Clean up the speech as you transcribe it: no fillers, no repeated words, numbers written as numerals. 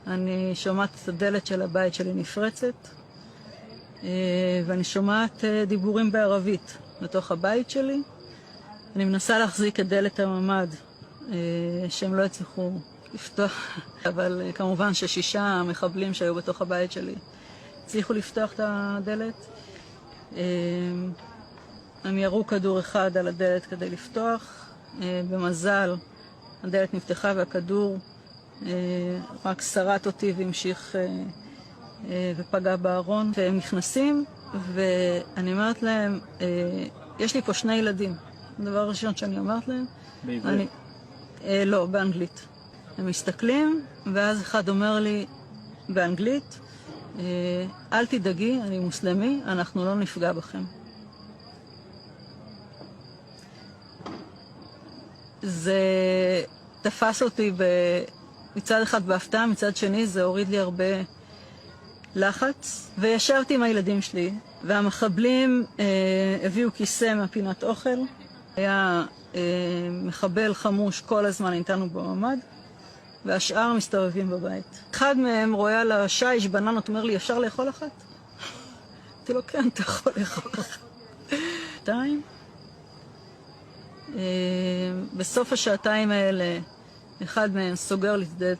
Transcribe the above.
אני שומעת את הדלת של הבית שלי נפרצת, ואני שומעת דיבורים בערבית בתוך הבית שלי. אני מנסה להחזיק את דלת הממ"ד, שהם לא הצליחו לפתוח, אבל כמובן ש6 מחבלים שהיו בתוך הבית שלי הצליחו לפתוח את הדלת. הם ירו כדור אחד על הדלת כדי לפתוח. במזל הדלת נפתחה והכדור רק שרט אותי והמשיך ופגע בארון. והם נכנסים ואני אומרת להם, יש לי פה 2 ילדים. הדבר הראשון שאני אומרת להם, בעברית? לא, באנגלית. הם מסתכלים ואז אחד אומר לי באנגלית, אל תדאגי, אני מוסלמי, אנחנו לא נפגע בכם. זה תפס אותי מצד אחד בהפתעה, מצד שני זה הוריד לי הרבה לחץ. וישבתי עם הילדים שלי, והמחבלים הביאו כיסא מהפינת אוכל. היה מחבל חמוש כל הזמן איתנו בממ"ד, והשאר מסתובבים בבית. אחד מהם רואה על השיש בננות, אומר לי, אפשר לאכול אחת? אמרתי לו, כן, אתה יכול לאכול אחת. 2. בסוף השעתיים האלה, אחד מהם סוגר לי את הדלת